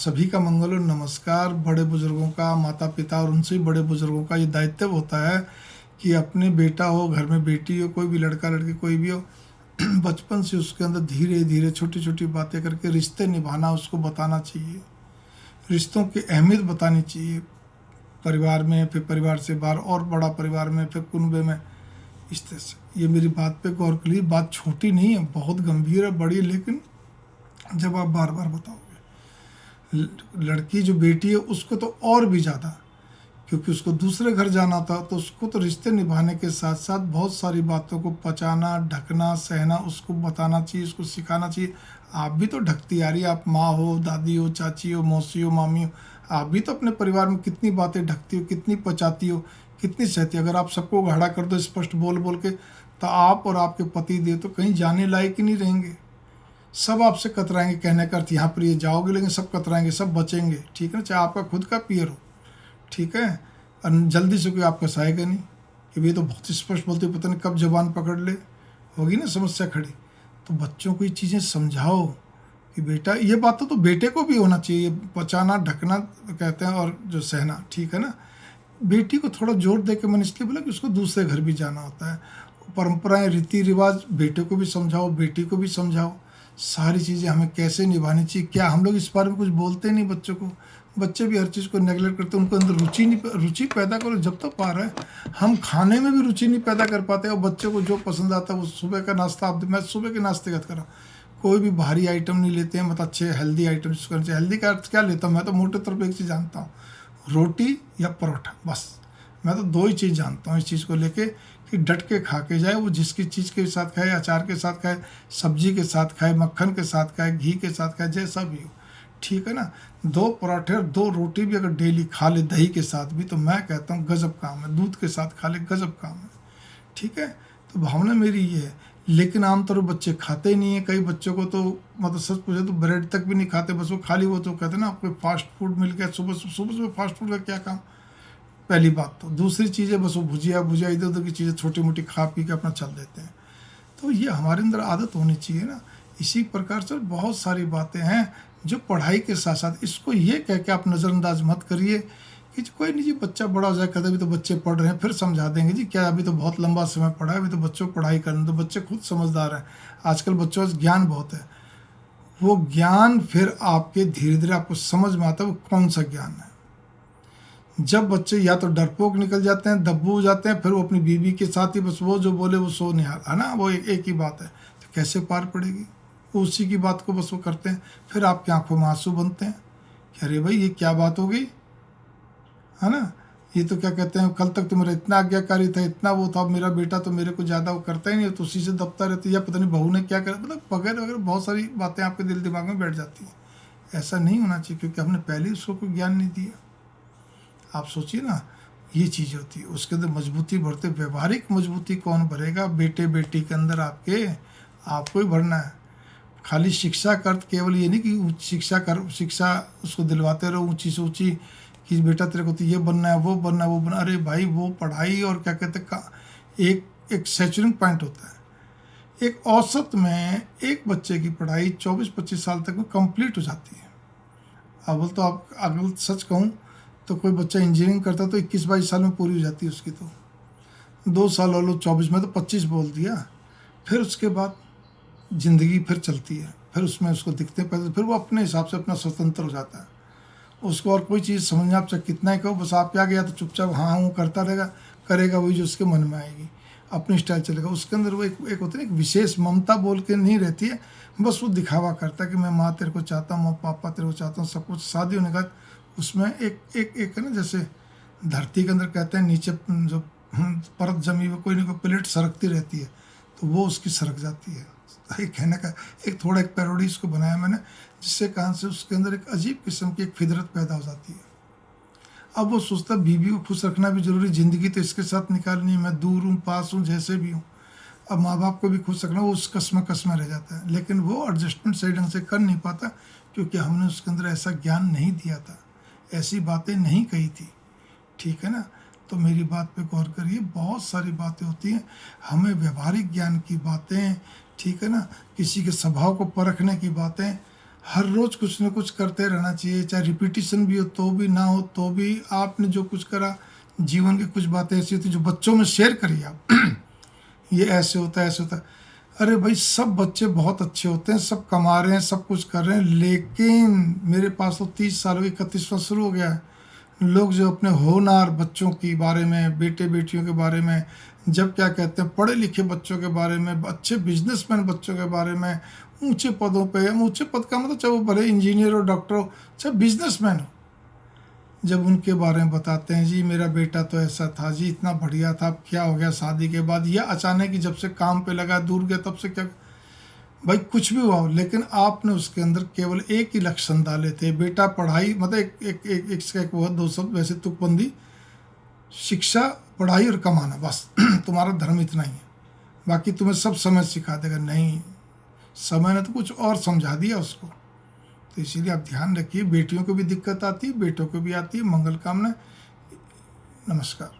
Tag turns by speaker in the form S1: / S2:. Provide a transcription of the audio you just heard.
S1: सभी का मंगल और नमस्कार। बड़े बुजुर्गों का, माता पिता और उनसे भी बड़े बुजुर्गों का ये दायित्व होता है कि अपने बेटा हो, घर में बेटी हो, कोई भी लड़का लड़की कोई भी हो, बचपन से उसके अंदर धीरे धीरे छोटी छोटी बातें करके रिश्ते निभाना उसको बताना चाहिए। रिश्तों की अहमियत बतानी चाहिए। परिवार में, फिर परिवार से बाहर और बड़ा परिवार में, फिर कुनबे में। इस तरह से ये मेरी बात पे गौर करिए। बात छोटी नहीं है, बहुत गंभीर है, बड़ी। लेकिन जब आप बार बार बताओगे, लड़की जो बेटी है उसको तो और भी ज़्यादा, क्योंकि उसको दूसरे घर जाना था, तो उसको तो रिश्ते निभाने के साथ साथ बहुत सारी बातों को पचाना, ढकना, सहना उसको बताना चाहिए, उसको सिखाना चाहिए। आप भी तो ढकती आ रही है, आप माँ हो, दादी हो, चाची हो, मौसी हो, मामी हो। आप भी तो अपने परिवार में कितनी बातें ढकती हो, कितनी पचाती हो, कितनी सहती हो। अगर आप सबको घाड़ा कर दो स्पष्ट बोल बोल के, तो आप और आपके पति देव तो कहीं जाने लायक ही नहीं रहेंगे। सब आपसे कतराएंगे। कहने का अर्थ यहाँ पर ये जाओगे, लेकिन सब कतराएंगे, सब बचेंगे। ठीक है ना, चाहे आपका खुद का पियर हो। ठीक है, और जल्दी से कोई आपका सहायगा नहीं कि ये तो बहुत स्पष्ट बोलते, पता नहीं कब जबान पकड़ ले, होगी ना समस्या खड़ी। तो बच्चों को ये चीज़ें समझाओ कि बेटा, ये बात तो बेटे को भी होना चाहिए, पचाना, ढकना कहते हैं, और जो सहना। ठीक है ना, बेटी को थोड़ा जोर दे के मैंने इसलिए बोला कि उसको दूसरे घर भी जाना होता है। परंपराएं, रीति रिवाज बेटे को भी समझाओ, बेटी को भी समझाओ। सारी चीज़ें हमें कैसे निभानी चाहिए, क्या हम लोग इस बारे में कुछ बोलते नहीं बच्चों को। बच्चे भी हर चीज़ को नेगलेक्ट करते हैं। उनको अंदर रुचि पैदा करो जब तक पा रहे हैं। हम खाने में भी रुचि नहीं पैदा कर पाते, और बच्चे को जो पसंद आता है वो सुबह का नाश्ता। आप, मैं सुबह के नाश्ते का कर रहा हूँ, कोई भी भारी आइटम नहीं लेते हैं, मतलब अच्छे हेल्दी आइटम करना चाहिए। हेल्दी का अर्थ क्या लेता हूँ मैं, तो मोटे तौर पर एक चीज़ जानता हूँ, रोटी या परोठा, बस। मैं तो दो ही चीज़ जानता हूँ इस चीज़ को लेके, कि डट के खा के जाए। वो जिसकी चीज़ के साथ खाए, अचार के साथ खाए, सब्जी के साथ खाए, मक्खन के साथ खाए, घी के साथ खाए, जैसा भी हो। ठीक है ना, 2 पराठे और 2 रोटी भी अगर डेली खा ले दही के साथ भी, तो मैं कहता हूँ गजब काम है। दूध के साथ खा ले, गजब काम है। ठीक है, तो भावना मेरी ये है। लेकिन आमतौर पर बच्चे खाते ही नहीं है। कई बच्चों को तो मतलब सच पूछे तो ब्रेड तक भी नहीं खाते, बस वो खाली, वो तो कहते हैं ना, कोई फास्ट फूड मिल गया सुबह सुबह फास्ट फूड का क्या काम। पहली बात तो। दूसरी चीज़ है, बस वो भुजिया भुजिया इधर उधर की चीज़ें छोटी मोटी खा पी के अपना चल देते हैं। तो ये हमारे अंदर आदत होनी चाहिए ना। इसी प्रकार से बहुत सारी बातें हैं जो पढ़ाई के साथ साथ, इसको ये कह के आप नज़रअंदाज मत करिए कि कोई नहीं जी, बच्चा बड़ा हो जाए, कहते अभी तो बच्चे पढ़ रहे हैं, फिर समझा देंगे जी क्या, अभी तो बहुत लंबा समय पढ़ा है, अभी तो बच्चों को पढ़ाई करने तो बच्चे खुद समझदार हैं। आजकल बच्चों में ज्ञान बहुत है। वो ज्ञान फिर आपके धीरे धीरे आपको समझ में आता है वो कौन सा ज्ञान है। जब बच्चे या तो डरपोक निकल जाते हैं, दब्बू हो जाते हैं, फिर वो अपनी बीवी के साथ ही बस वो जो बोले वो सो निहाल, है ना, वो एक ही बात है। तो कैसे पार पड़ेगी। वो उसी की बात को बस वो करते हैं। फिर आपकी आंखों में आंसू बनते हैं कि अरे भाई ये क्या बात हो गई, है ना। ये तो क्या कहते हैं, कल तक तो मेरा इतना आज्ञाकारी था, इतना वो था, मेरा बेटा तो मेरे को ज़्यादा वो करता ही नहीं, तो उसी से दबता रहता है, या पता नहीं बहू ने क्या करा, मतलब वगैरह वगैरह बहुत सारी बातें आपके दिल दिमाग में बैठ जाती हैं। ऐसा नहीं होना चाहिए, क्योंकि हमने पहले ही उसको कोई ज्ञान नहीं दिया। आप सोचिए ना, ये चीज़ होती है। उसके अंदर मजबूती भरते, व्यवहारिक मजबूती कौन भरेगा, बेटे बेटी के अंदर आपके, आपको ही भरना है। खाली शिक्षा का अर्थ केवल ये नहीं कि शिक्षा उसको दिलवाते रहो ऊंची से ऊंची, कि बेटा तेरे को तो ये बनना है, वो बनना है, वो बनना। अरे भाई, वो पढ़ाई और क्या कहते हैं एक एक सैचुरिंग पॉइंट होता है। एक औसत में एक बच्चे की पढ़ाई 24-25 साल तक में कंप्लीट हो जाती है। अब तो आप अगर सच कहूँ तो कोई बच्चा इंजीनियरिंग करता तो 21-22 साल में पूरी हो जाती है उसकी। तो 2 साल और लो 24 में तो 25 बोल दिया। फिर उसके बाद ज़िंदगी फिर चलती है, फिर उसमें उसको दिखते पैसे, फिर वो अपने हिसाब से अपना स्वतंत्र हो जाता है। उसको और कोई चीज़ समझ में, आप चाहे कितना ही कहो, बस आप क्या गया तो चुपचाप हाँ हूँ करता रहेगा, करेगा वही जो उसके मन में आएगी, अपनी स्टाइल चलेगा। उसके अंदर वो एक होती है, एक विशेष ममता बोल के नहीं रहती है। बस वो दिखावा करता है कि मैं माँ तेरे को चाहता हूँ, मैं पापा तेरे को चाहता हूँ, सब कुछ। शादी होने के बाद उसमें एक है ना, जैसे धरती के अंदर कहते हैं नीचे जो परत जमी हुई कोई ना कोई प्लेट सरकती रहती है, तो वो उसकी सरक जाती है। एक कहने का एक थोड़ा एक पैरोडी इसको बनाया मैंने, जिससे कारण से उसके अंदर एक अजीब किस्म की एक फितरत पैदा हो जाती है। अब वो सोचता है बीवी को खुश रखना भी जरूरी, ज़िंदगी तो इसके साथ निकालनी है, मैं दूर हूँ पास हूँ जैसे भी हूँ। अब माँ बाप को भी खुश रखना, वो उस कसम रह जाता है। लेकिन वो एडजस्टमेंट सही ढंग से कर नहीं पाता, क्योंकि हमने उसके अंदर ऐसा ज्ञान नहीं दिया था, ऐसी बातें नहीं कही थी। ठीक है ना, तो मेरी बात पे गौर करिए। बहुत सारी बातें होती हैं, हमें व्यवहारिक ज्ञान की बातें, ठीक है ना, किसी के स्वभाव को परखने की बातें, हर रोज़ कुछ न कुछ करते रहना चाहिए, चाहे रिपीटिशन भी हो तो भी, ना हो तो भी। आपने जो कुछ करा, जीवन की कुछ बातें ऐसी होती जो बच्चों में शेयर करिए आप। ये ऐसे होता है, ऐसे होता है। अरे भाई, सब बच्चे बहुत अच्छे होते हैं, सब कमा रहे हैं, सब कुछ कर रहे हैं, लेकिन मेरे पास तो 30 साल हो, 31वां शुरू हो गया है। लोग जो अपने होनहार बच्चों के बारे में, बेटे बेटियों के बारे में, जब क्या कहते हैं, पढ़े लिखे बच्चों के बारे में, अच्छे बिजनेसमैन बच्चों के बारे में, ऊंचे पदों पे, ऊंचे पद का मतलब चाहे वो भले इंजीनियर हो, डॉक्टर हो, चाहे बिजनेसमैन हो, जब उनके बारे में बताते हैं, जी मेरा बेटा तो ऐसा था, जी इतना बढ़िया था, अब क्या हो गया शादी के बाद, या अचानक ही जब से काम पे लगा, दूर गया, तब से क्या। भाई कुछ भी हुआ हो, लेकिन आपने उसके अंदर केवल एक ही लक्षण डाले थे, बेटा पढ़ाई, मतलब एक वो दो शब्द वैसे तुकबंदी, शिक्षा, पढ़ाई और कमाना, बस तुम्हारा धर्म इतना ही है, बाकी तुम्हें सब समय सिखा देगा। नहीं, समय ने तो कुछ और समझा दिया उसको। तो इसीलिए आप ध्यान रखिए, बेटियों को भी दिक्कत आती है, बेटों को भी आती है। मंगल कामना। नमस्कार।